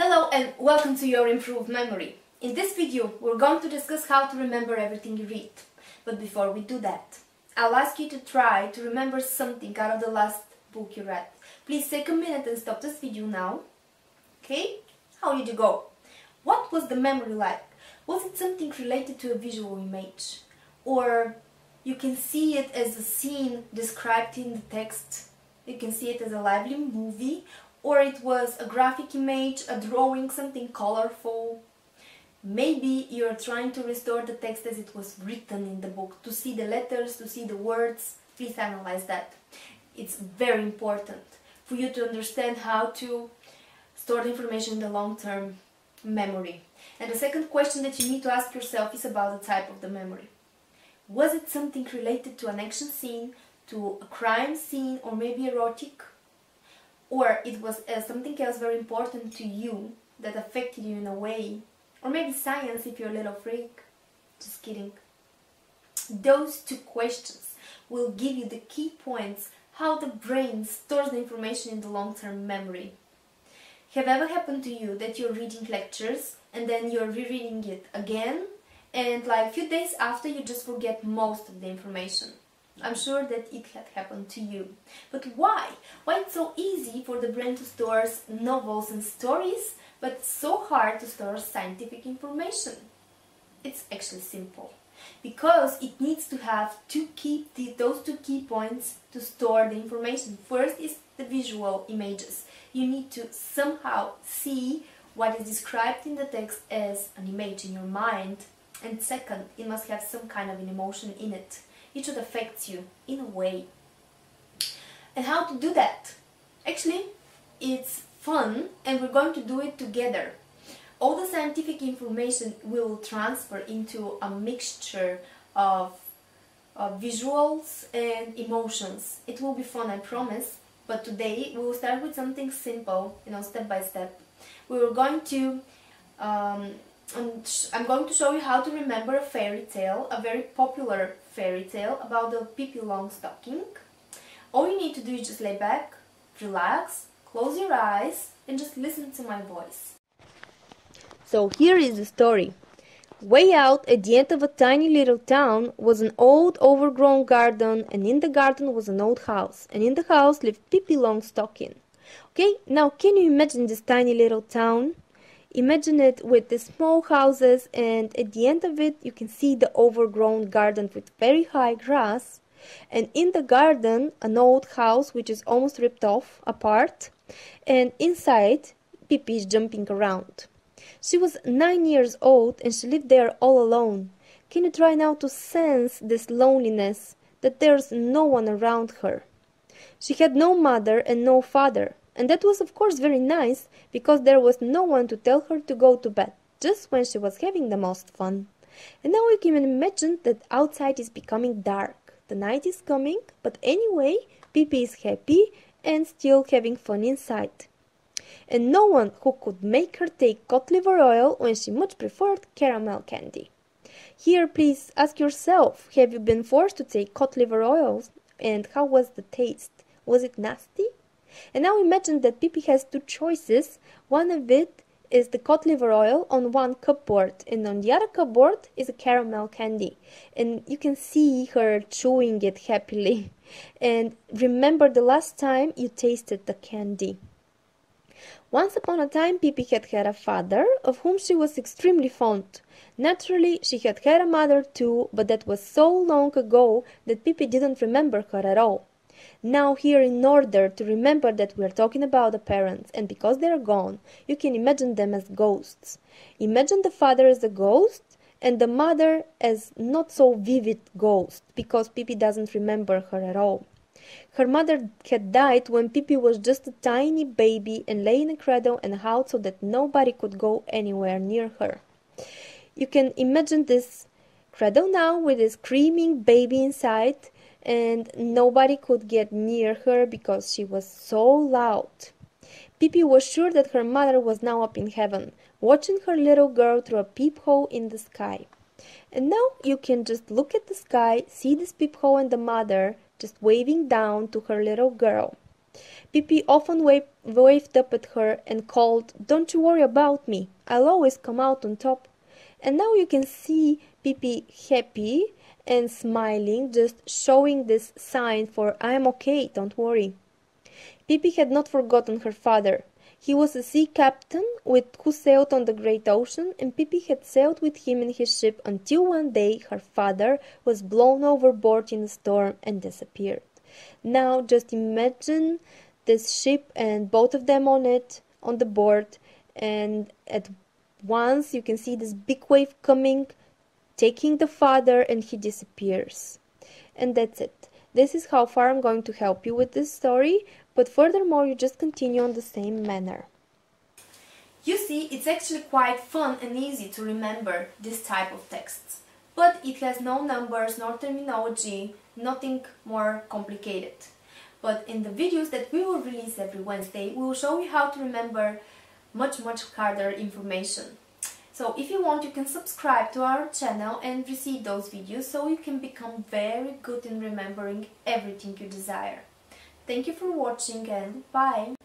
Hello and welcome to your improved memory. In this video, we're going to discuss how to remember everything you read. But before we do that, I'll ask you to try to remember something out of the last book you read. Please take a minute and stop this video now. Okay? How did you go? What was the memory like? Was it something related to a visual image? Or you can see it as a scene described in the text? You can see it as a lively movie? Or it was a graphic image, a drawing, something colorful. Maybe you're trying to restore the text as it was written in the book, to see the letters, to see the words. Please analyze that. It's very important for you to understand how to store the information in the long-term memory. And the second question that you need to ask yourself is about the type of the memory. Was it something related to an action scene, to a crime scene, or maybe erotic? Or it was something else very important to you that affected you in a way. Or maybe science if you're a little freak. Just kidding. Those two questions will give you the key points how the brain stores the information in the long-term memory. Have ever happened to you that you're reading lectures and then you're rereading it again and like a few days after you just forget most of the information? I'm sure that it had happened to you. But why? Why it's so easy for the brain to store novels and stories, but so hard to store scientific information? It's actually simple. Because it needs to have those two key points to store the information. First is the visual images. You need to somehow see what is described in the text as an image in your mind. And second, it must have some kind of an emotion in it. It should affect you in a way. And how to do that? Actually, it's fun and we're going to do it together. All the scientific information will transfer into a mixture of visuals and emotions. It will be fun, I promise. But today we will start with something simple, step by step. We are going to I'm going to show you how to remember a fairy tale, a very popular fairy tale about the Pippi Longstocking. All you need to do is just lay back, relax, close your eyes and just listen to my voice. So here is the story. Way out at the end of a tiny little town was an old overgrown garden, and in the garden was an old house, and in the house lived Pippi Longstocking. Okay, now can you imagine this tiny little town? Imagine it with the small houses, and at the end of it you can see the overgrown garden with very high grass, and in the garden an old house which is almost ripped off apart, and inside Pippi is jumping around. She was 9 years old and she lived there all alone. Can you try now to sense this loneliness, that there's no one around her? She had no mother and no father. And that was of course very nice, because there was no one to tell her to go to bed, just when she was having the most fun. And now you can imagine that outside is becoming dark. The night is coming, but anyway, Pippi is happy and still having fun inside. And no one who could make her take cod liver oil when she much preferred caramel candy. Here please ask yourself, have you been forced to take cod liver oils, and how was the taste? Was it nasty? And now imagine that Pippi has two choices. One of it is the cod liver oil on one cupboard, and on the other cupboard is a caramel candy. And you can see her chewing it happily. And remember the last time you tasted the candy. Once upon a time, Pippi had a father, of whom she was extremely fond. Naturally, she had a mother too, but that was so long ago that Pippi didn't remember her at all. Now here, in order to remember that we are talking about the parents, and because they are gone, you can imagine them as ghosts. Imagine the father as a ghost, and the mother as not so vivid ghost, because Pippi doesn't remember her at all. Her mother had died when Pippi was just a tiny baby and lay in a cradle and house so that nobody could go anywhere near her. You can imagine this cradle now with a screaming baby inside, and nobody could get near her because she was so loud. Pippi was sure that her mother was now up in heaven, watching her little girl through a peephole in the sky. And now you can just look at the sky, see this peephole and the mother just waving down to her little girl. Pippi often waved up at her and called, "Don't you worry about me, I'll always come out on top." And now you can see Pippi happy and smiling, just showing this sign for "I'm okay, don't worry." Pippi had not forgotten her father. He was a sea captain who sailed on the great ocean, and Pippi had sailed with him in his ship until one day her father was blown overboard in a storm and disappeared. Now just imagine this ship and both of them on it, on the board, and at once you can see this big wave coming, taking the father, and he disappears. And that's it. This is how far I'm going to help you with this story, but furthermore you just continue on the same manner. You see, it's actually quite fun and easy to remember this type of texts, but it has no numbers nor terminology, nothing more complicated. But in the videos that we will release every Wednesday, we will show you how to remember much harder information. So if you want, you can subscribe to our channel and receive those videos so you can become very good in remembering everything you desire. Thank you for watching and bye!